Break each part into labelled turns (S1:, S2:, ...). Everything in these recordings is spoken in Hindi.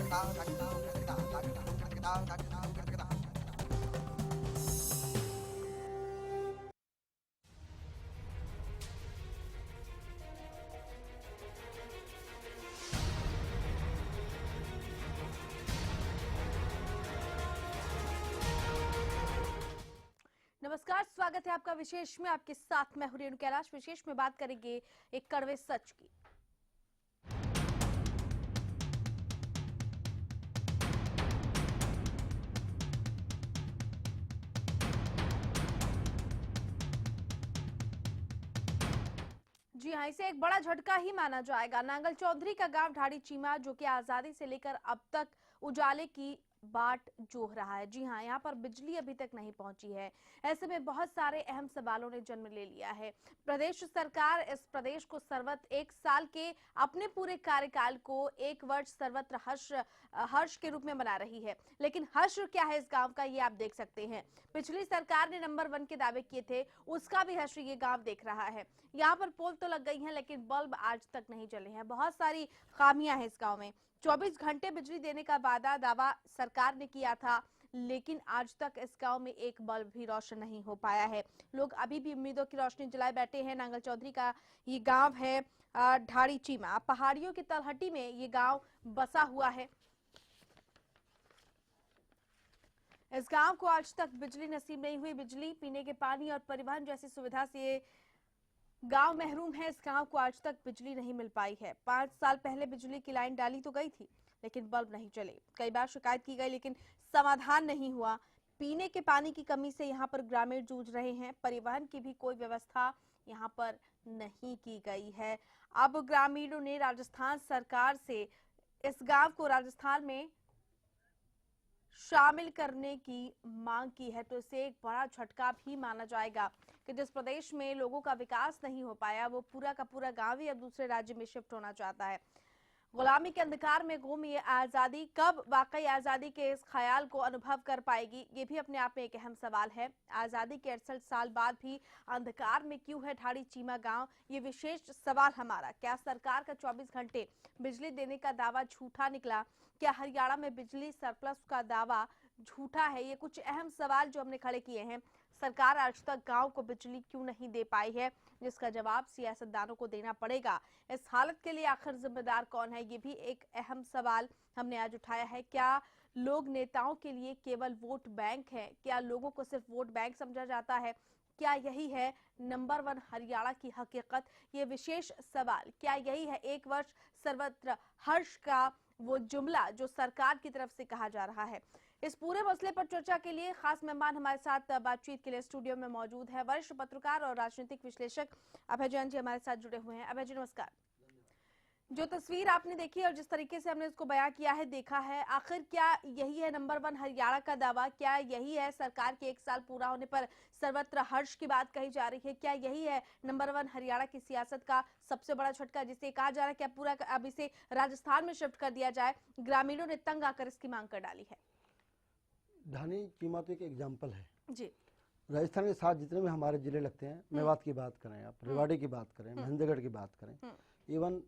S1: नमस्कार, स्वागत है आपका विशेष में। आपके साथ मैं हूं रेणु कैलाश। विशेष में बात करेंगे एक कड़वे सच की। जी हाँ, इसे एक बड़ा झटका ही माना जाएगा। नांगल चौधरी का गांव ढाड़ी चीमा, जो कि आजादी से लेकर अब तक उजाले की बाट जोह रहा है। जी हाँ, यहाँ पर बिजली अभी तक नहीं पहुंची है। ऐसे में बहुत सारे अहम सवालों ने जन्म ले लिया है। प्रदेश सरकार इस प्रदेश को सर्वत्र 1 साल के अपने पूरे कार्यकाल को 1 वर्ष सर्वत्र हर्ष के रूप में मना रही है। लेकिन हर्ष क्या है इस गांव का, ये आप देख सकते हैं। पिछली सरकार ने नंबर 1 के दावे किए थे, उसका भी हर्ष ये गांव देख रहा है। यहाँ पर पोल तो लग गई हैं, लेकिन बल्ब आज तक नहीं जले हैं। बहुत सारी खामियां हैं इस गांव में। 24 घंटे बिजली देने का दावा सरकार ने किया था, लेकिन आज तक इस गांव में एक बल्ब भी रोशन नहीं हो पाया है। लोग अभी भी उम्मीदों की रोशनी जलाए बैठे हैं। नांगल चौधरी का ये गांव है ढाड़ी चीमा। पहाड़ियों की तलहटी में ये गांव बसा हुआ है। इस गांव को आज तक बिजली नसीब नहीं हुई। बिजली, पीने के पानी और परिवहन जैसी सुविधा से गांव महरूम है। इस गांव को आज तक बिजली नहीं मिल पाई है। 5 साल पहले बिजली की लाइन डाली तो गई थी, लेकिन बल्ब नहीं चले। कई बार शिकायत की गई, लेकिन समाधान नहीं हुआ। पीने के पानी की कमी से यहाँ पर ग्रामीण जूझ रहे हैं। परिवहन की भी कोई व्यवस्था यहाँ पर नहीं की गई है। अब ग्रामीणों ने राजस्थान सरकार से इस गांव को राजस्थान में शामिल करने की मांग की है, तो इसे एक बड़ा झटका भी माना जाएगा कि जिस प्रदेश में लोगों का विकास नहीं हो पाया, वो पूरा का पूरा गांव ही अब दूसरे राज्य में शिफ्ट होना चाहता है। गुलामी के अंधकार में गुम ये आजादी कब वाकई आजादी के इस ख्याल को अनुभव कर पाएगी, ये भी अपने आप में एक अहम सवाल है। आजादी के 68 साल बाद भी अंधकार में क्यों है ढाड़ी चीमा गांव, ये विशेष सवाल हमारा। क्या सरकार का 24 घंटे बिजली देने का दावा झूठा निकला? क्या हरियाणा में बिजली सरप्लस का दावा झूठा है? ये कुछ अहम सवाल जो हमने खड़े किए हैं। सरकार आज तक गांव को बिजली क्यों नहीं दे पाई है, जिसका जवाब सियासतदानों को देना पड़ेगा। इस हालत के लिए आखिर जिम्मेदार कौन है, ये भी एक अहम सवाल हमने आज उठाया है। क्या लोग नेताओं के लिए केवल वोट बैंक है? क्या लोगों को सिर्फ वोट बैंक समझा जाता है? क्या यही है नंबर 1 हरियाणा की हकीकत? ये विशेष सवाल। क्या यही है 1 वर्ष सर्वत्र हर्ष का वो जुमला जो सरकार की तरफ से कहा जा रहा है? इस पूरे मसले पर चर्चा के लिए खास मेहमान हमारे साथ बातचीत के लिए स्टूडियो में मौजूद है। वरिष्ठ पत्रकार और राजनीतिक विश्लेषक अभय जैन जी हमारे साथ जुड़े हुए हैं। अभय जी नमस्कार। जो तस्वीर आपने देखी और जिस तरीके से हमने उसको बयां किया है, देखा है, आखिर क्या यही है नंबर 1 हरियाणा का दावा? क्या यही है सरकार के 1 साल पूरा होने पर सर्वत्र हर्ष की बात कही जा रही है? क्या यही है नंबर 1 हरियाणा की सियासत का सबसे बड़ा झटका, जिसे कहा जा रहा है कि पूरा अब इसे राजस्थान में शिफ्ट कर दिया जाए? ग्रामीणों ने तंग आकर इसकी मांग कर डाली है।
S2: ढाणी चीमा तो एक एग्जाम्पल है
S1: जी।
S2: राजस्थान के साथ जितने भी हमारे जिले लगते हैं, मेवात की बात करें, आप रेवाड़ी की बात करें, महेंद्रगढ़ की बात करें, इवन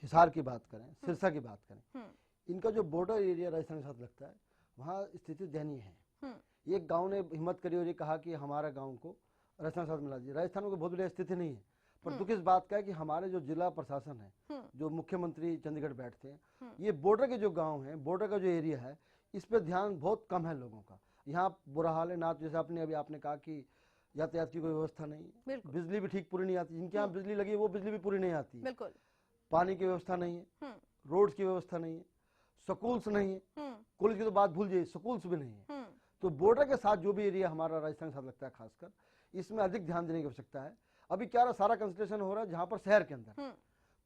S2: हिसार की बात करें, सिरसा की बात करें, इनका जो बॉर्डर एरिया राजस्थान के साथ लगता है, वहाँ स्थिति दयनीय है। एक गांव ने हिम्मत करी और ये कहा कि हमारा गांव को राजस्थान के साथ मिला दिया। राजस्थान में बहुत बड़ी स्थिति नहीं है, पर दुख इस बात का है कि हमारे जो जिला प्रशासन है, जो मुख्यमंत्री चंडीगढ़ बैठते हैं, ये बॉर्डर के जो गाँव है, बॉर्डर का जो एरिया है, इस पर ध्यान बहुत कम है लोगों का। यहाँ बुरा हाल है ना, जैसे आपने कहा कि यातायात की कोई व्यवस्था नहीं है, बिजली भी ठीक पूरी नहीं आती। जिनके यहाँ बिजली लगी है वो बिजली भी पूरी नहीं आती है। पानी की व्यवस्था नहीं है, रोड्स की व्यवस्था नहीं है, स्कूल्स नहीं है, कॉलेज की तो बात भूल जाइए, स्कूल्स भी नहीं है। तो बॉर्डर के साथ जो भी एरिया हमारा राजस्थान के साथ लगता है, खासकर इसमें अधिक ध्यान देने की आवश्यकता है। अभी क्या सारा कंसंट्रेशन हो रहा है जहां पर शहर के अंदर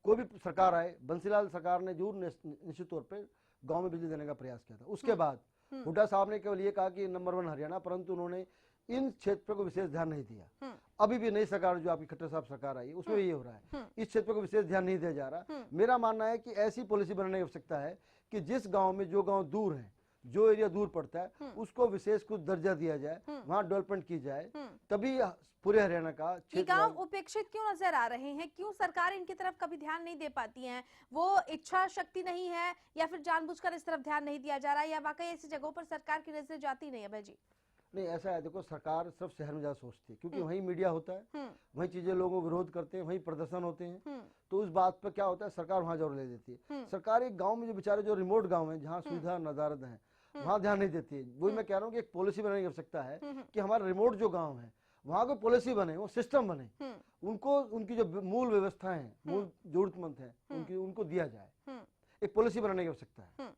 S2: कोई भी सरकार आए, बंसीलाल सरकार ने जरूर निश्चित तौर पर गांव में बिजली देने का प्रयास किया था। उसके बाद हुड्डा साहब ने केवल ये कहा कि नंबर 1 हरियाणा, परंतु उन्होंने इन क्षेत्र को विशेष ध्यान नहीं दिया। अभी भी नई सरकार जो आपकी खट्टर साहब सरकार आई है, उसमें ये हो रहा है, इस क्षेत्र को विशेष ध्यान नहीं दिया जा रहा। मेरा मानना है कि ऐसी पॉलिसी बनाने की आवश्यकता है कि जिस गांव में, जो गांव दूर है, जो एरिया दूर पड़ता है उसको विशेष कुछ दर्जा दिया जाए, वहाँ डेवलपमेंट की जाए, तभी पूरे हरियाणा का
S1: ये गांव उपेक्षित क्यों नजर आ रहे हैं? क्यों सरकार इनकी तरफ कभी ध्यान नहीं दे पाती है? वो इच्छा शक्ति नहीं है या फिर जानबूझकर इस तरफ ध्यान नहीं दिया जा रहा है, या वाकई ऐसी जगहों पर सरकार की नजर जाती नहीं है? अभय जी,
S2: नहीं, ऐसा है, देखो सरकार सिर्फ शहर में ज्यादा सोचती है क्योंकि वहीं मीडिया होता है, वहीं चीजें लोगों को विरोध करते हैं, वहीं प्रदर्शन होते हैं, तो उस बात पर क्या होता है, सरकार वहां जोर ले देती है। सरकार एक गांव में जो बेचारे जो रिमोट गांव है जहाँ सुविधा नदारद है वहां ध्यान नहीं देती है। वही मैं कह रहा हूँ कि एक पॉलिसी बनाने की आवश्यकता है कि हमारा रिमोट जो गाँव है वहां कोई पॉलिसी बने, वो सिस्टम बने, उनको उनकी जो मूल व्यवस्था है, मूल जरूरतमंद है, उनको दिया जाए। एक पॉलिसी बनाने की आवश्यकता है।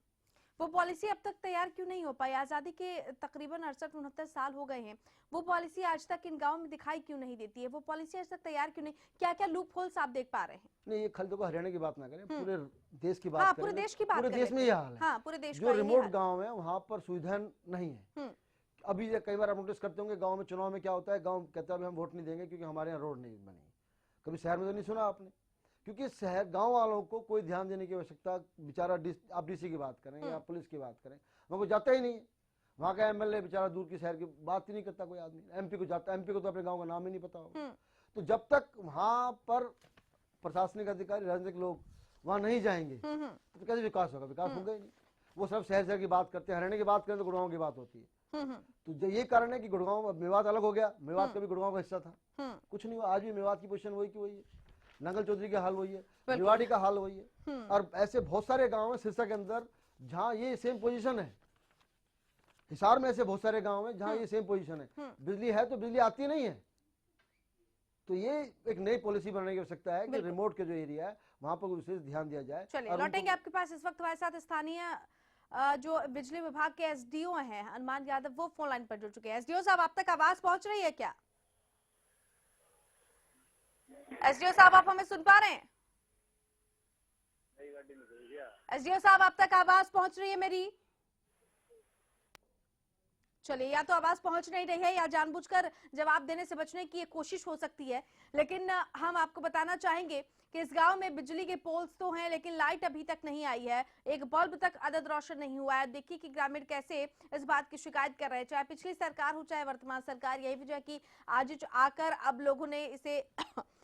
S1: वो पॉलिसी अब तक तैयार क्यों नहीं हो पाई? आजादी के तकरीबन 68-69 साल हो गए हैं, वो पॉलिसी आज तक इन गांवों में दिखाई क्यों नहीं देती है? वो पॉलिसी आज तक तैयार क्यों नहीं? क्या क्या लूप होल्स आप देख पा रहे हैं?
S2: नहीं, ये खाली देखो हरियाणा की बात ना करें, पूरे देश की बात करें।
S1: पूरे देश की बात,
S2: पूरे देश में ये हाल है।
S1: हाँ, पूरे देश
S2: जो रिमोट गाँव है वहाँ पर सुविधा नहीं है। अभी कई बार आप नोटिस करते होंगे गाँव में चुनाव में क्या होता है, गाँव कहता है हम वोट नहीं देंगे क्योंकि हमारे यहाँ रोड नहीं बनी। कभी शहर में तो नहीं सुना आपने, क्योंकि शहर गांव वालों को कोई ध्यान देने की आवश्यकता, बेचारा आप डीसी की बात करें या पुलिस की बात करें, वहाँ को जाता ही नहीं है। वहाँ का एमएलए बेचारा दूर की शहर की बात ही नहीं करता कोई आदमी। एमपी को जाता है, एमपी को तो अपने गांव का नाम ही नहीं पता होगा। तो जब तक वहाँ पर प्रशासनिक अधिकारी, राजनीतिक लोग वहाँ नहीं जाएंगे तो कैसे विकास होगा? विकास होगा ही नहीं। वो सब शहर की बात करते हैं, हरियाणा की बात करें तो गुड़गांव की बात होती है। तो ये कारण है कि गुड़गांव, मेवात अलग हो गया, मेवात कभी गुड़गांव का हिस्सा था, कुछ नहीं हुआ। आज भी मेवात की पोजीशन वही की वही है, नंगल चौधरी का हाल वही है, रेवाड़ी का हाल वही है, और ऐसे बहुत सारे गांव हैं सिरसा के अंदर जहां ये सेम पोजीशन है। हिसार में ऐसे बहुत सारे गांव हैं जहां ये सेम पोजीशन है। बिजली है तो बिजली आती नहीं है। तो ये एक नई पॉलिसी बनाने की आवश्यकता है कि रिमोट के जो एरिया है वहां पर विशेष ध्यान दिया जाए।
S1: चलिए लौटेंगे आपके पास। इस वक्त हमारे साथ स्थानीय जो बिजली विभाग के एसडीओ हैं हनुमान यादव, वो फोन लाइन पर जुड़ चुके हैं। एसडीओ साहब, आप तक आवाज पहुंच रही है क्या? एसडीओ साहब, आप हमें सुन पा रहे हैं? एसडीओ साहब, आप तक आवाज पहुंच रही है मेरी? चलिए, या तो आवाज पहुंच नहीं रही है या जानबूझकर जवाब देने से बचने की कोशिश हो सकती है। लेकिन हम आपको बताना चाहेंगे कि इस गांव में बिजली के पोल्स तो हैं लेकिन लाइट अभी तक नहीं आई है, एक बल्ब तक अदद रोशन नहीं हुआ है। देखिए कि ग्रामीण कैसे इस बात की शिकायत कर रहे हैं, चाहे पिछली सरकार हो चाहे वर्तमान सरकार। यही वजह कि आज आकर अब लोगों ने इसे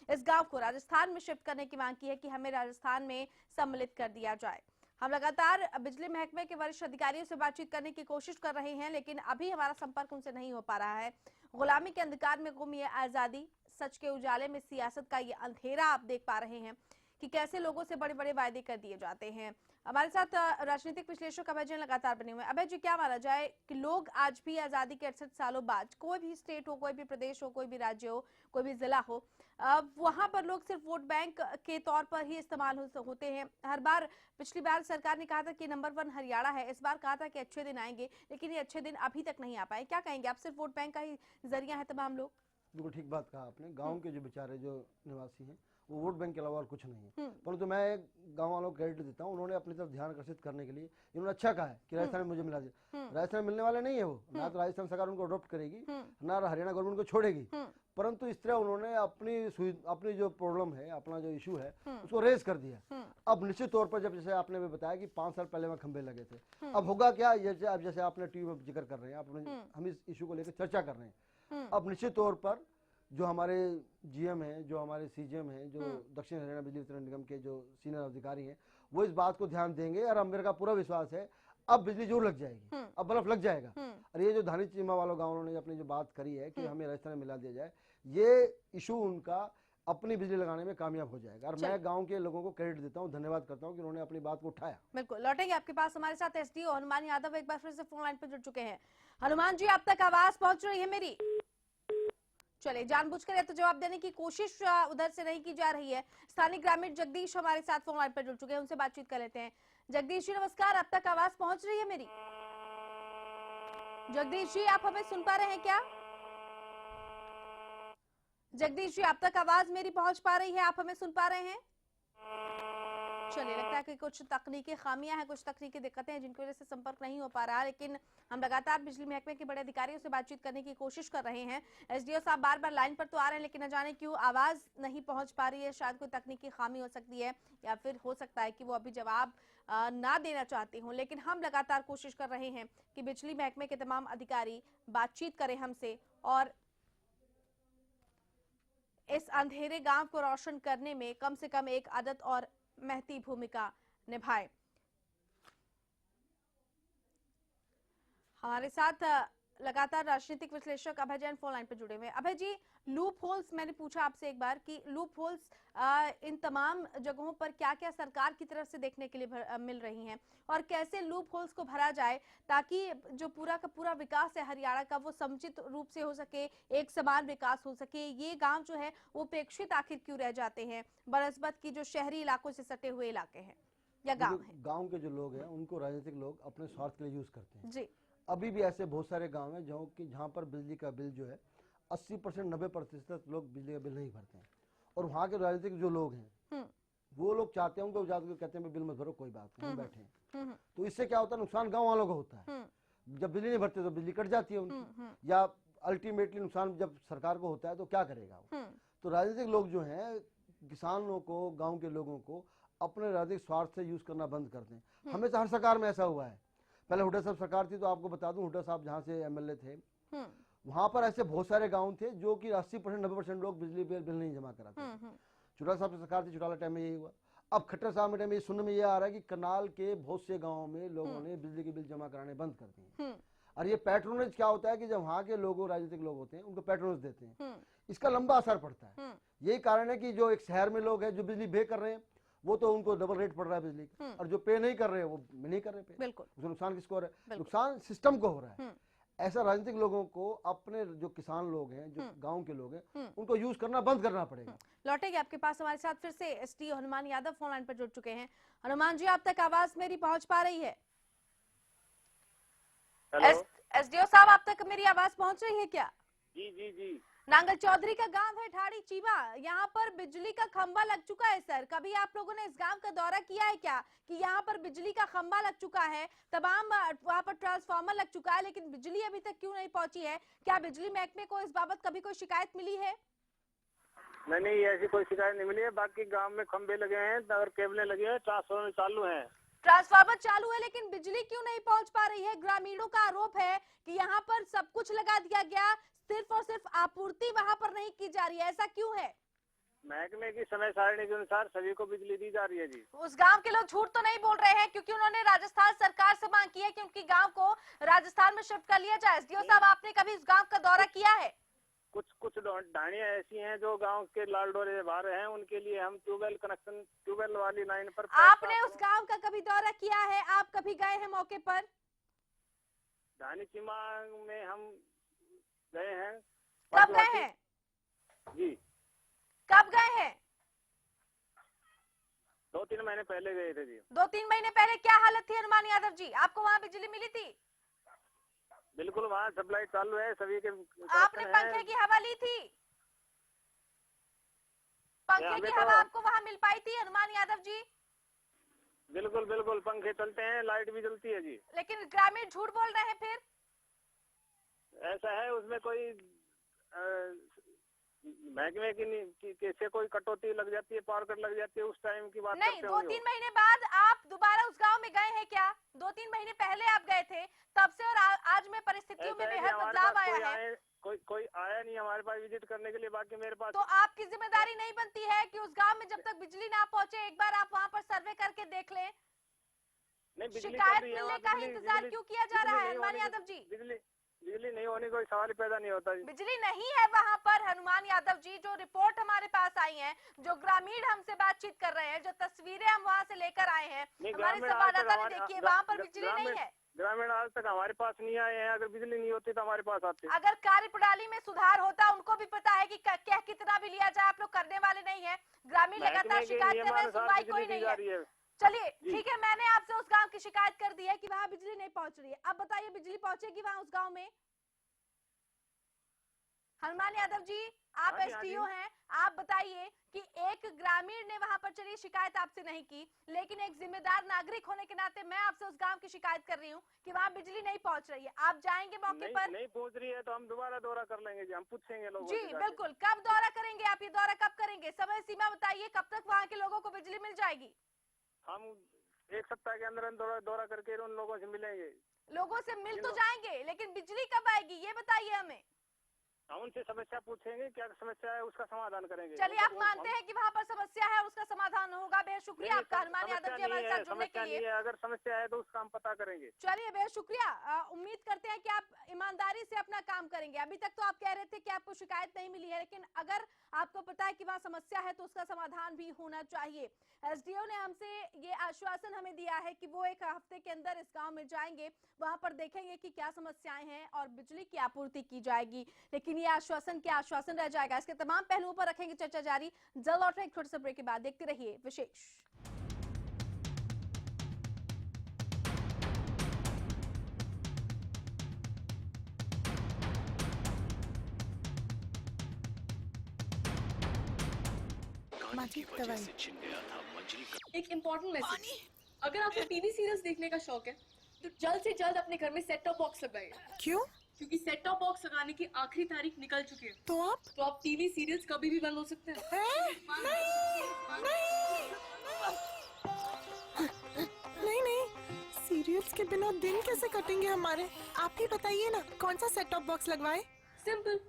S1: इस गांव को राजस्थान में शिफ्ट करने की मांग की है कि हमें राजस्थान में सम्मिलित कर दिया जाए। हम लगातार बिजली महकमे के वरिष्ठ अधिकारियों से बातचीत करने की कोशिश कर रहे हैं, लेकिन अभी हमारा संपर्क उनसे नहीं हो पा रहा है। गुलामी के अंधकार में गुम ये आजादी, सच के उजाले में सियासत का ये अंधेरा आप देख पा रहे हैं कि कैसे लोगों से बड़े बड़े वायदे कर दिए जाते हैं। हमारे साथ राजनीतिक विश्लेषक अभय जी लगातार बने हुए हैं। अभय जी, क्या माना जाए कि लोग आज भी आजादी के 68 सालों बाद, कोई भी स्टेट हो, कोई भी प्रदेश हो, कोई भी राज्य हो, कोई भी जिला हो, वहां पर लोग सिर्फ वोट बैंक के तौर पर ही इस्तेमाल होते हैं। हर बार, पिछली बार सरकार ने कहा था कि नंबर 1 हरियाणा है, इस बार कहा था कि अच्छे दिन आएंगे, लेकिन ये अच्छे दिन अभी तक नहीं आ पाए। क्या कहेंगे आप? सिर्फ वोट बैंक का ही जरिया है तमाम लोग?
S2: बिल्कुल ठीक बात कहा आपने। गांव के जो बेचारे जो निवासी हैं वो वोट बैंक के अलावा और कुछ नहीं है। परंतु मैं गांव वालों को क्रेडिट देता हूँ, उन्होंने अपनी तरफ ध्यान आकर्षित करने के लिए इन्होंने अच्छा कहा है कि राजस्थान में मुझे मिला दिया। राजस्थान मिलने वाले नहीं है वो, ना तो राजस्थान सरकार उनको अडॉप्ट करेगी, ना हरियाणा गवर्नमेंट को छोड़ेगी। परंतु इस तरह उन्होंने अपनी जो प्रॉब्लम है, अपना जो इशू है, उसको रेज कर दिया। अब निश्चित तौर पर, जब जैसे आपने भी बताया कि 5 साल पहले वहाँ खंबे लगे थे, अब होगा क्या, अब जैसे आपने टीवी में जिक्र कर रहे हैं, हम इस इशू को लेकर चर्चा कर रहे हैं। अब निश्चित तौर पर जो हमारे जीएम हैं, जो हमारे सीजीएम हैं, जो दक्षिण हरियाणा बिजली वितरण निगम के जो सीनियर अधिकारी हैं, वो इस बात को ध्यान देंगे और अब मेरे का पूरा विश्वास है अब बिजली जरूर लग जाएगी, अब बल्ब लग जाएगा। और ये जो धानी चीमा वालों गाँव ने अपनी जो बात करी है कि हमें राजस्थान में मिला दिया जाए, ये इशू उनका अपनी बिजली लगाने में कामयाब हो जाएगा। और मैं गांव के लोगों को क्रेडिट देता हूं, धन्यवाद करता हूं कि उन्होंने अपनी बात को उठाया।
S1: बिल्कुल, लौटेंगे आपके पास। हमारे साथ एसडीओ हनुमान यादव एक बार फिर से फोन लाइन पर जुड़ चुके हैं। हनुमान जी, आप तक आवाज पहुंच रही है मेरी? चलिए, जानबूझकर या तो जवाब देने की कोशिश उधर से नहीं की जा रही है। स्थानीय ग्रामीण जगदीश हमारे साथ फोन लाइन पर जुड़ चुके हैं, उनसे बातचीत कर लेते हैं। जगदीश जी नमस्कार, आप तक आवाज पहुंच रही है मेरी? जगदीश जी, आप हमें सुन पा रहे हैं क्या? जगदीश जी, आप तक आवाज मेरी पहुंच पा रही है? आप हमें सुन पा रहे हैं? चलिए, लगता है कि कुछ तकनीकी खामियां हैं, कुछ तकनीकी दिक्कतें हैं जिनकी वजह से संपर्क नहीं हो पा रहा, लेकिन हम लगातार बिजली महकमे के बड़े अधिकारियों से बातचीत करने की कोशिश कर रहे हैं। एसडीओ साहब बार बार लाइन पर तो आ रहे हैं, लेकिन न जाने क्यों आवाज नहीं पहुंच पा रही है। शायद कोई तकनीकी खामी हो सकती है, या फिर हो सकता है कि वो अभी जवाब ना देना चाहती हूँ। लेकिन हम लगातार कोशिश कर रहे हैं कि बिजली महकमे के तमाम अधिकारी बातचीत करें हमसे और इस अंधेरे गांव को रोशन करने में कम से कम एक आदत और महती भूमिका निभाए। हमारे साथ लगातार राजनीतिक विश्लेषक अभय जैन फोन लाइन पर जुड़े हुए हैं। अभय जी, लूप होल्स, मैंने पूछा आपसे एक बार कि लूप होल्स इन तमाम जगहों पर क्या क्या सरकार की तरफ से देखने के लिए मिल रही हैं, और कैसे लूप होल्स को भरा जाए ताकि जो पूरा का पूरा विकास है हरियाणा का वो समुचित रूप से हो सके, एक समान विकास हो सके। ये गांव जो है वो उपेक्षित आखिर क्यों रह जाते हैं बनस्बत की जो शहरी इलाकों से सटे हुए इलाके हैं या गाँव है?
S2: गाँव के जो लोग हैं उनको राजनीतिक लोग अपने स्वार्थ के लिए यूज करते हैं
S1: जी।
S2: अभी भी ऐसे बहुत सारे गांव हैं जहाँ पर बिजली का बिल जो है 80% 90% लोग बिजली का बिल नहीं भरते हैं, और वहाँ के राजनीतिक जो लोग हैं वो लोग चाहते हैं, उनको जाकर कहते हैं बिल मत भरो, कोई बात नहीं, हम बैठे हैं। तो इससे क्या होता है, नुकसान गाँव वालों का होता है। जब बिजली नहीं भरते तो बिजली कट जाती है उनकी, या अल्टीमेटली नुकसान जब सरकार को होता है तो क्या करेगा वो। तो राजनीतिक लोग जो हैं किसानों को, गाँव के लोगों को अपने राजनीतिक स्वार्थ से यूज करना बंद कर दें। हमेशा हर सरकार में ऐसा हुआ है। पहले हुड्डा साहब सरकार थी तो आपको बता दूं, हुड्डा साहब जहाँ से एमएलए थे वहां पर ऐसे बहुत सारे गांव थे जो कि 80% 90% लोग बिजली बिल नहीं जमा कराते। चौटाला साहब की सरकार थी, चौटाला टाइम में यही हुआ। अब खट्टर साहब के टाइम में ये सुनने में ये आ रहा है कि करनाल के बहुत से गाँव में लोगों ने बिजली के बिल जमा कराने बंद कर दिए। और ये पैट्रोनेज क्या होता है कि जब वहाँ के लोग राजनीतिक लोग होते हैं उनको पैट्रोनेज देते हैं, इसका लंबा असर पड़ता है। यही कारण है कि जो एक शहर में लोग हैं जो बिजली पे कर रहे हैं वो तो उनको डबल रेट पड़ रहा है बिजली का, और जो पे नहीं कर रहे हैं वो नहीं कर रहे पे।
S1: बिल्कुल।
S2: उसमें नुकसान किसको हो रहा है? नुकसान सिस्टम को हो रहा है। ऐसा राजनीतिक लोगों को अपने जो किसान लोग हैं, जो गांव के लोग हैं, उनको यूज करना बंद करना पड़ेगा।
S1: लौटेंगे आपके पास, हमारे साथ फिर से SDO Hanuman Yadav phone line पर जुड़ चुके हैं। हनुमान जी, आप तक आवाज मेरी पहुंच पा रही है? एसडीओ साहब, आप तक मेरी आवाज पहुंच रही है क्या?
S3: जी जी जी।
S1: नांगल चौधरी का गांव है ठाड़ी चीबा, यहाँ पर बिजली का खंभा लग चुका है। सर, कभी आप लोगों ने इस गांव का दौरा किया है क्या कि यहाँ पर बिजली का खंभा लग चुका है, तमाम वहाँ पर ट्रांसफार्मर लग चुका है, लेकिन बिजली अभी तक क्यों नहीं पहुंची है? क्या बिजली महकमे को इस बाबत कभी कोई शिकायत मिली है?
S3: नहीं, ऐसी कोई शिकायत नहीं मिली है। बाकी गांव में खंबे लगे हैं और केबलें लगी हैं, ट्रांसफार्मर चालू हैं।
S1: ट्रांसफार्मर चालू है लेकिन बिजली क्यों नहीं पहुंच पा रही है? ग्रामीणों का आरोप है कि यहाँ पर सब कुछ लगा दिया गया, सिर्फ और सिर्फ आपूर्ति वहाँ पर नहीं की जा रही है। ऐसा क्यों है?
S3: महकमे की समय सारणी के अनुसार सभी को बिजली दी जा रही है जी।
S1: उस गांव के लोग झूठ तो नहीं बोल रहे हैं, क्योंकि उन्होंने राजस्थान सरकार से मांग की है कि उनकी गांव को राजस्थान में शिफ्ट कर लिया जाए। एसडीओ साहब, आपने कभी इस गांव का दौरा किया है?
S3: कुछ ढाणियां ऐसी हैं जो गांव के लाल डोरे से बाहर हैं, उनके लिए हम ट्यूबवेल कनेक्शन, ट्यूबवेल वाली लाइन पर।
S1: आपने उस गांव का कभी दौरा किया है? आप कभी गए हैं मौके पर?
S3: ढाणी चीमा में हम गए हैं।
S1: कब गए हैं
S3: जी?
S1: कब गए हैं?
S3: 2-3 महीने पहले गए थे जी।
S1: 2-3 महीने पहले क्या हालत थी हनुमान यादव जी? आपको वहाँ बिजली मिली थी?
S3: बिल्कुल, वहाँ सप्लाई चालू है सभी के।
S1: आपने पंखे की हवा ली थी? पंखे की हवा आपको वहाँ मिल पाई थी हनुमान यादव जी?
S3: बिल्कुल बिल्कुल, पंखे चलते हैं, लाइट भी जलती है जी।
S1: लेकिन ग्रामीण झूठ बोल रहे हैं फिर?
S3: ऐसा है, उसमें कोई महकमे की से कोई कटौती लग जाती है, पावर कट लग जाती है, उस टाइम की बात
S1: नहीं।
S3: करते
S1: 2-3 महीने बाद आप दोबारा उस गांव में गए हैं क्या? 2-3 महीने पहले आप गए थे, तब से और आज में परिस्थितियों में बेहद बदलाव आया है।
S3: कोई आया नहीं हमारे पास विजिट करने के लिए। बाकी मेरे पास
S1: तो आपकी जिम्मेदारी नहीं बनती है कि उस गांव में जब तक बिजली ना पहुंचे एक बार आप वहां पर सर्वे करके देख लें? शिकायत मिलने का ही इंतजार क्यों किया जा रहा है हनुमान यादव जी?
S3: बिजली नहीं होने कोई सवाल पैदा नहीं होता जी।
S1: बिजली नहीं है वहाँ पर हनुमान यादव जी। जो रिपोर्ट हमारे पास आई है, जो ग्रामीण हमसे बातचीत कर रहे हैं, जो तस्वीरें हम वहाँ से लेकर आए हैं, हमारे संवाददाता ने देखी है, वहाँ पर बिजली नहीं है।
S3: ग्रामीण आज तक हमारे पास नहीं आए हैं। अगर बिजली नहीं होती तो हमारे पास आते।
S1: अगर कार्य प्रणाली में सुधार होता, उनको भी पता है कि क्या कितना भी लिया जाए, आप लोग करने वाले नहीं है। ग्रामीण लगातार शिकायत कर रहे हैं, सुनवाई कोई नहीं है। चलिए ठीक है, मैंने आपसे उस गांव की शिकायत कर दी है कि वहाँ बिजली नहीं पहुंच रही है। अब बताइए, बिजली पहुंचेगी वहाँ उस गांव में? हनुमान यादव जी, आप
S3: हाँ जी, हाँ
S1: एसडीओ
S3: जी।
S1: हैं, आप बताइए कि एक ग्रामीण ने वहां पर चलिए शिकायत आपसे नहीं की, लेकिन एक जिम्मेदार नागरिक होने के नाते मैं आपसे उस गांव की शिकायत कर रही हूँ कि वहां बिजली नहीं पहुंच रही है। आप जाएंगे मौके
S3: नहीं
S1: पर?
S3: नहीं पहुंच रही है तो हम दोबारा दौरा कर लेंगे जी, हम पूछेंगे लोगों
S1: जी
S3: से जाके।
S1: बिल्कुल। कब दौरा करेंगे आप? ये दौरा कब करेंगे? समय सीमा बताइए, कब तक वहां के लोगों को बिजली मिल जाएगी?
S3: हम 1 सप्ताह के अंदर दौरा करके उन लोगों से मिलेंगे।
S1: लोगों से मिल
S3: इन
S1: तो
S3: लोग-
S1: जाएंगे, लेकिन बिजली कब आएगी ये बताइए हमें।
S3: हम उनसे समस्या पूछेंगे, क्या समस्या है उसका समाधान करेंगे।
S1: चलिए, आप मानते हैं कि वहाँ पर समस्या है और उसका समाधान होगा। बेहद शुक्रिया आपका हनुमान यादव जी हमारे साथ जुड़ने के
S3: समस्या
S1: लिए।
S3: नहीं है, अगर समस्या है तो उसका हम पता करेंगे।
S1: चलिए, बेहद शुक्रिया। उम्मीद करते हैं कि आप ईमानदारी से अपना काम करेंगे। अभी तक तो आप कह रहे थे कि आपको शिकायत नहीं मिली है, लेकिन अगर आपको पता है कि वहाँ समस्या है तो उसका समाधान भी होना चाहिए। एसडीओ ने हमसे ये आश्वासन हमें दिया है कि वो 1 हफ्ते के अंदर इस गांव में जाएंगे, वहां पर देखेंगे कि क्या समस्याएं हैं और बिजली की आपूर्ति की जाएगी। लेकिन ये आश्वासन क्या आश्वासन रह जाएगा, इसके तमाम पहलुओं पर रखेंगे चर्चा जारी। जल्द लौट रहे एक छोटे से ब्रेक के बाद। देखते रहिए विशेष।
S4: एक इम्पोर्टेंट मैसेज, अगर आपको टीवी सीरियल्स देखने का शौक है तो जल्द से जल्द अपने घर में सेट टॉप बॉक्स लगाइए।
S5: क्यों?
S4: क्योंकि सेट टॉप बॉक्स लगाने की आखिरी तारीख निकल चुकी है।
S5: तो आप
S4: टीवी सीरियल्स कभी भी बंद हो सकते हैं।
S5: नहीं, सीरियल्स के बिना दिन कैसे कटेंगे हमारे? आप ही बताइए ना, कौन सा सेट टॉप बॉक्स लगवाए?
S4: सिंपल,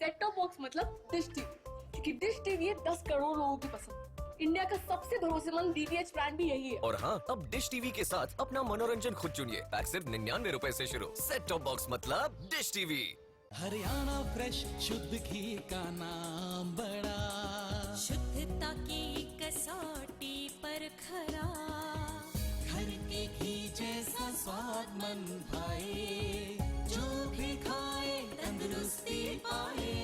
S4: सेट टॉप बॉक्स मतलब डिश टीवी, क्योंकि डिश टीवी है 10 करोड़ लोगों की पसंद। इंडिया का सबसे भरोसेमंद डीटीएच ब्रांड भी यही है।
S6: और हाँ, अब डिश टीवी के साथ अपना मनोरंजन खुद चुनिए। पैक सिर्फ 99 रुपए से शुरू। सेट टॉप बॉक्स मतलब डिश टीवी।
S7: हरियाणा फ्रेश शुद्ध घी का नाम बड़ा,
S8: शुद्धता की कसौटी पर खरा,
S7: घर के घी जैसा स्वाद मन भाए, जो भी खाए तंदुरुस्ती पाए।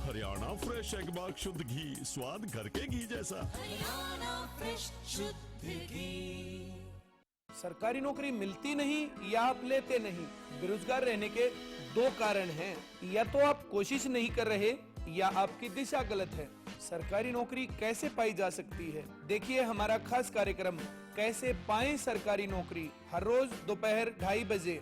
S9: हरियाणा फ्रेश एगबाग शुद्ध घी, स्वाद घर के घी जैसा।
S7: हरियाणा फ्रेश शुद्ध घी।
S10: सरकारी नौकरी मिलती नहीं या आप लेते नहीं, बेरोजगार रहने के 2 कारण हैं। या तो आप कोशिश नहीं कर रहे या आपकी दिशा गलत है। सरकारी नौकरी कैसे पाई जा सकती है, देखिए हमारा खास कार्यक्रम कैसे पाएं सरकारी नौकरी, हर रोज दोपहर 2:30 बजे।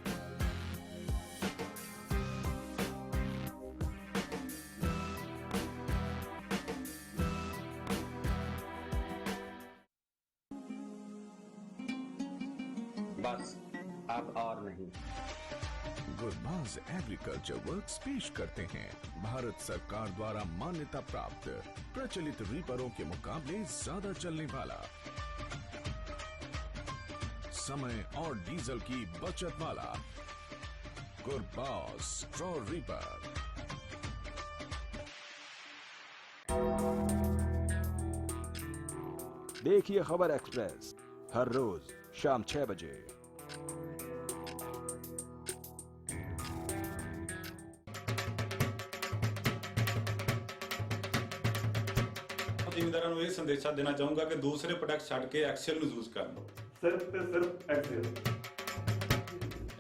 S11: बस अब और नहीं।
S9: गुरबाज एग्रीकल्चर वर्क्स पेश करते हैं भारत सरकार द्वारा मान्यता प्राप्त प्रचलित रीपरों के मुकाबले ज्यादा चलने वाला, समय और डीजल की बचत वाला गुरबाज स्ट्रॉ रीपर।
S12: देखिए खबर एक्सप्रेस हर रोज शाम 6 बजे।
S13: ਜ਼ਿਮੀਂਦਾਰਾਂ ਨੂੰ ਇਹ ਸੰਦੇਸ਼ਾ ਦੇਣਾ ਚਾਹੂੰਗਾ ਕਿ ਦੂਸਰੇ ਪ੍ਰੋਡਕਟ ਛੱਡ ਕੇ ਐਕਸਲ ਨੂੰ ਯੂਜ਼ ਕਰਨ।
S14: ਸਿਰਫ ਤੇ ਸਿਰਫ axial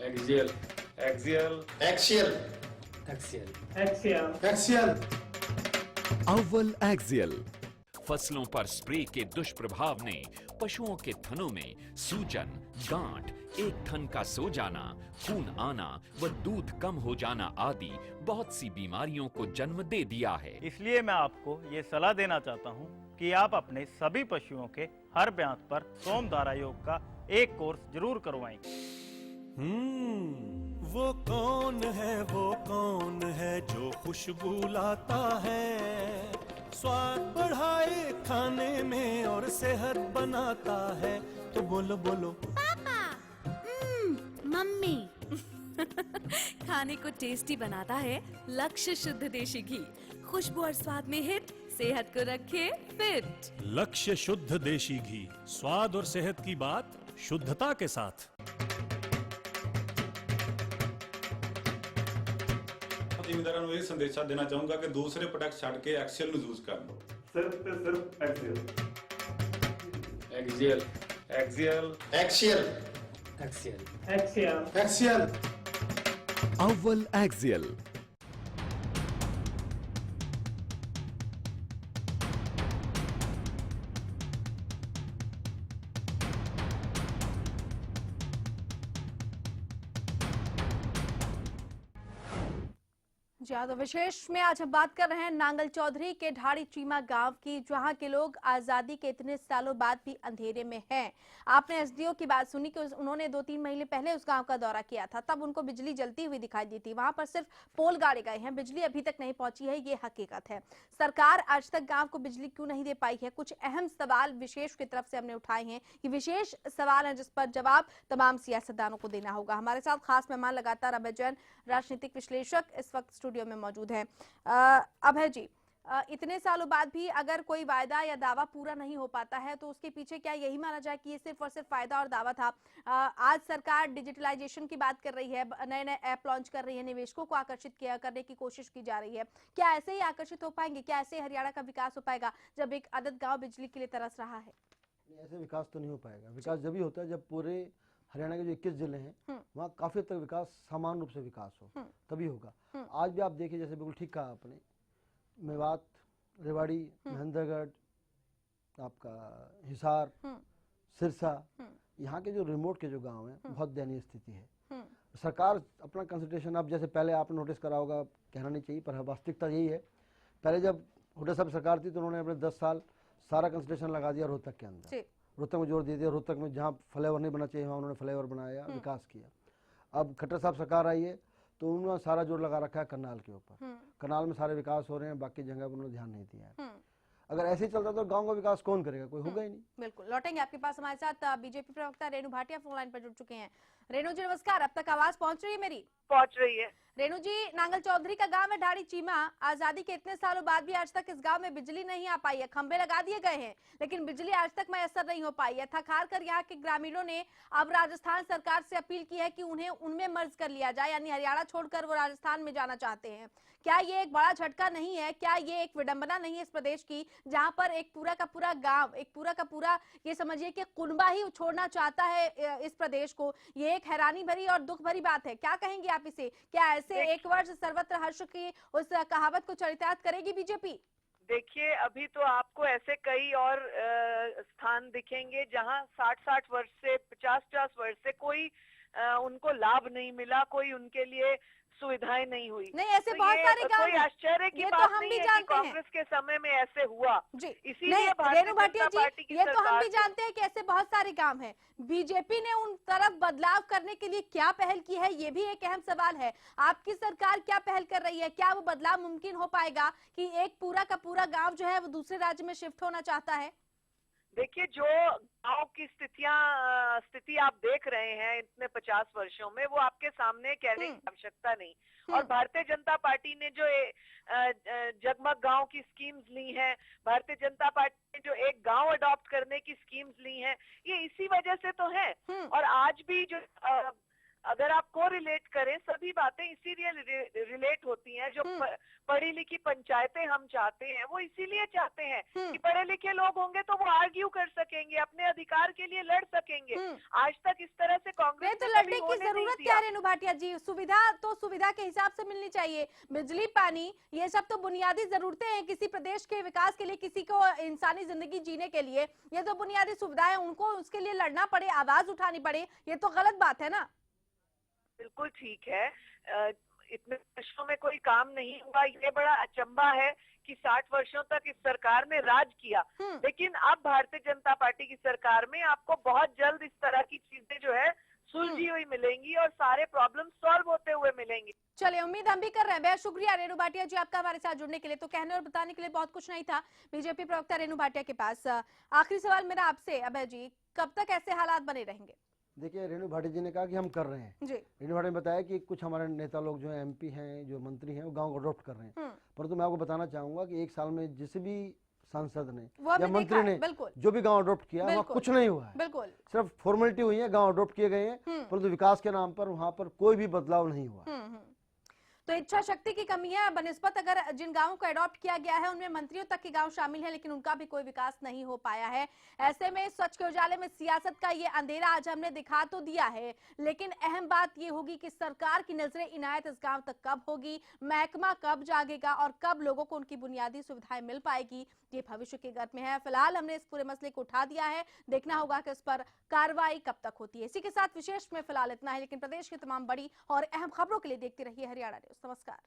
S13: axial axial
S14: axial axial axial.
S15: अव्वल एक्सियल। फसलों पर स्प्रे के दुष्प्रभाव ने पशुओं के थनों में सूजन, गांठ, एक थन का सो जाना, खून आना व दूध कम हो जाना आदि बहुत सी बीमारियों को जन्म दे दिया है।
S16: इसलिए मैं आपको ये सलाह देना चाहता हूँ कि आप अपने सभी पशुओं के हर ब्यांत पर सोमधारा योग का एक कोर्स जरूर करवाएं।
S7: वो कौन है जो खुशबू लाता है, स्वाद बढ़ाए खाने में और सेहत बनाता है। तो बोलो बोलो
S8: पापा, मम्मी। खाने को टेस्टी बनाता है लक्ष्य शुद्ध देशी घी, खुशबू और स्वाद में हिट, सेहत को रखे फिट।
S17: लक्ष्य शुद्ध देशी घी, स्वाद और सेहत की बात शुद्धता के साथ।
S13: ਜ਼ਿਮੀਂਦਾਰਾਂ ਨੂੰ ਇਹ ਸੰਦੇਸ਼ਾ ਦੇਣਾ ਚਾਹੂੰਗਾ ਕਿ ਦੂਸਰੇ ਪ੍ਰੋਡਕਟ ਛੱਡ ਕੇ ਐਕਸਲ ਨੂੰ ਯੂਜ਼ ਕਰਨ।
S14: ਸਿਰਫ ਤੇ ਸਿਰਫ axial
S13: axial axial
S14: axial axial axial axial.
S15: अव्वल एक्सियल।
S1: जी हाँ, तो विशेष में आज हम बात कर रहे हैं नांगल चौधरी के ढाड़ी चीमा गांव की, जहां के लोग आजादी के इतने सालों बाद भी अंधेरे में हैं। आपने एसडीओ की बात सुनी कि उन्होंने 2-3 महीने पहले उस गांव का दौरा किया था, तब उनको बिजली जलती हुई दिखाई दी थी। वहां पर सिर्फ पोल गाड़े गए हैं, बिजली अभी तक नहीं पहुंची है, ये हकीकत है। सरकार आज तक गाँव को बिजली क्यों नहीं दे पाई है? कुछ अहम सवाल विशेष की तरफ से हमने उठाए हैं। ये विशेष सवाल है जिस पर जवाब तमाम सियासतदानों को देना होगा। हमारे साथ खास मेहमान लगातार अभय जैन, राजनीतिक विश्लेषक, इस वक्त स्टूडियो में मौजूद है। अभय जी, इतने सालों बाद भी अगर कोई वायदा या दावा पूरा नहीं हो पाता है तो उसके पीछे क्या यही माना जाए कि ये सिर्फ और सिर्फ वायदा और दावा था? आज सरकार डिजिटलाइजेशन की बात कर रही है, नए नए ऐप लॉन्च कर रही है, निवेशकों को आकर्षित करने की कोशिश की जा रही है। क्या ऐसे ही आकर्षित हो पाएंगे? क्या ऐसे हरियाणा का विकास हो पाएगा जब एक आदत गाँव बिजली के लिए तरस रहा है?
S2: ऐसे विकास तो नहीं हो पाएगा। विकास जब ही होता है जब पूरे हरियाणा के जो 21 जिले हैं वहाँ काफी हद तक विकास, समान रूप से विकास हो, तभी होगा। आज भी आप देखिए, जैसे बिल्कुल ठीक कहा आपने, मेवात, रेवाड़ी, महेंद्रगढ़, आपका हिसार, सिरसा, यहाँ के जो रिमोट के जो गांव हैं बहुत दयनीय स्थिति है। सरकार अपना कंसंट्रेशन, अब जैसे पहले आपने नोटिस करा होगा, कहना नहीं चाहिए पर वास्तविकता यही है, पहले जब हुड्डा साहब सरकार थी तो उन्होंने अपने 10 साल सारा कंसंट्रेशन लगा दिया रोहतक के अंदर, रोहतक में जोर दे दिया। रोहतक में जहाँ फ्लाईओवर नहीं बना चाहिए वहाँ उन्होंने फ्लाईओवर बनाया, विकास किया। अब खट्टर साहब सरकार आई है तो उन्होंने सारा जोर लगा रखा है करनाल के ऊपर। करनाल में सारे विकास हो रहे हैं, बाकी जगह पर उन्होंने ध्यान नहीं दिया है। अगर ऐसे ही चलता तो गांव का विकास कौन करेगा? कोई होगा ही नहीं।
S1: बिल्कुल, लौटेंगे आपके पास। हमारे साथ बीजेपी प्रवक्ता रेणु भाटिया फोन लाइन पर जुड़ चुके हैं। रेणु जी नमस्कार, अब तक आवाज पहुंच रही है मेरी?
S18: पहुंच रही है।
S1: रेणु जी, नांगल चौधरी का गांव है ढाड़ी चीमा। आजादी के इतने सालों बाद भी आज तक इस गांव में बिजली नहीं आ पाई है। खंबे लगा दिए गए हैं लेकिन बिजली आज तक मैसर नहीं हो पाई है। थक हार कर यहाँ के ग्रामीणों ने अब राजस्थान सरकार से अपील की है कि उन्हें उनमें मर्ज कर लिया जाए, यानी हरियाणा छोड़कर वो राजस्थान में जाना चाहते हैं। क्या ये एक बड़ा झटका नहीं है? क्या ये एक विडंबना नहीं है इस प्रदेश की, जहां पर एक पूरा का पूरा गांव, एक पूरा का पूरा ये समझिए कि कुनबा ही छोड़ना चाहता है इस प्रदेश को? ये एक हैरानी भरी और दुख भरी बात है। क्या कहेंगे आप इसे? क्या ऐसे एक वर्ष सर्वत्र हर्ष की उस कहावत को चरितार्थ करेगी बीजेपी?
S18: देखिए, अभी तो आपको ऐसे कई और स्थान दिखेंगे जहां 60-60 वर्ष से 50-50 वर्ष से कोई उनको लाभ नहीं मिला, कोई उनके लिए सुविधाएं नहीं हुई।
S1: नहीं, ऐसे बहुत सारे गांव
S18: कोई आश्चर्य की बात नहीं है कि कांग्रेस के समय में ऐसे हुआ। इसीलिए
S1: रेणु भाटिया जी, ये तो हम भी जानते हैं कि ऐसे बहुत सारे गांव हैं। बीजेपी ने उन तरफ बदलाव करने के लिए क्या पहल की है, ये भी एक अहम सवाल है। आपकी सरकार क्या पहल कर रही है? क्या वो बदलाव मुमकिन हो पाएगा कि एक पूरा का पूरा गाँव जो है वो दूसरे राज्य में शिफ्ट होना चाहता है?
S18: देखिए, जो गांव की स्थिति आप देख रहे हैं इतने 50 वर्षों में, वो आपके सामने कहने की आवश्यकता नहीं। और भारतीय जनता पार्टी ने जो जगमग गांव की स्कीम्स ली हैं, भारतीय जनता पार्टी ने जो एक गांव अडॉप्ट करने की स्कीम्स ली हैं, ये इसी वजह से तो है। और आज भी जो अगर आप को रिलेट करें, सभी बातें इसीलिए रिलेट होती हैं। जो पढ़ी लिखी पंचायतें हम चाहते हैं वो इसीलिए चाहते हैं कि पढ़े लिखे लोग होंगे तो वो आर्ग्यू कर सकेंगे, अपने अधिकार के लिए लड़ सकेंगे। आज तक इस तरह से कांग्रेस
S1: तो लड़ने की जरूरत क्या है रेणु भाटिया जी? सुविधा तो सुविधा के हिसाब से मिलनी चाहिए। बिजली, पानी, ये सब तो बुनियादी जरूरतें हैं किसी प्रदेश के विकास के लिए, किसी को इंसानी जिंदगी जीने के लिए। ये तो बुनियादी सुविधाएं, उनको उसके लिए लड़ना पड़े, आवाज उठानी पड़े, ये तो गलत बात है ना?
S18: बिल्कुल ठीक है। इतने वर्षों में कोई काम नहीं हुआ, ये बड़ा अचंभा है कि 60 वर्षों तक इस सरकार ने राज किया। लेकिन अब भारतीय जनता पार्टी की सरकार में आपको बहुत जल्द इस तरह की चीजें जो है सुलझी हुई मिलेंगी और सारे प्रॉब्लम सॉल्व होते हुए मिलेंगे।
S1: चलिए, उम्मीद हम भी कर रहे हैं। बहुत शुक्रिया रेणु भाटिया जी आपका हमारे साथ जुड़ने के लिए। तो कहने और बताने के लिए बहुत कुछ नहीं था बीजेपी प्रवक्ता रेणु भाटिया के पास। आखिरी सवाल मेरा आपसे अभय जी, कब तक ऐसे हालात बने रहेंगे?
S2: देखिए, रेणु भाटिया जी ने कहा कि हम कर रहे हैं। रेणु भाटिया ने बताया कि कुछ हमारे नेता लोग जो है, एमपी हैं, जो मंत्री हैं, वो गांव को अडॉप्ट कर रहे हैं। परंतु मैं आपको बताना चाहूंगा कि एक साल में जिस भी सांसद ने या मंत्री ने जो भी गांव अडॉप्ट किया, वहाँ कुछ नहीं हुआ है। सिर्फ फॉर्मेलिटी हुई है, गांव अडॉप्ट किए गए हैं, परंतु विकास के नाम पर वहाँ पर कोई भी बदलाव नहीं हुआ।
S1: तो इच्छा शक्ति की कमी है। बनिस्बत अगर जिन गांवों को अडॉप्ट किया गया है उनमें मंत्रियों तक के गांव शामिल हैं, लेकिन उनका भी कोई विकास नहीं हो पाया है। ऐसे में स्वच्छ के उजाले में सियासत का ये अंधेरा आज हमने दिखा तो दिया है, लेकिन अहम बात ये होगी कि सरकार की नजरें इनायत इस गांव तक कब होगी, महकमा कब जागेगा और कब लोगों को उनकी बुनियादी सुविधाएं मिल पाएगी, ये भविष्य के गर्भ में है। फिलहाल हमने इस पूरे मसले को उठा दिया है, देखना होगा कि इस पर कार्रवाई कब तक होती है। इसी के साथ विशेष में फिलहाल इतना है, लेकिन प्रदेश की तमाम बड़ी और अहम खबरों के लिए देखते रहिए हरियाणा न्यूज। नमस्कार।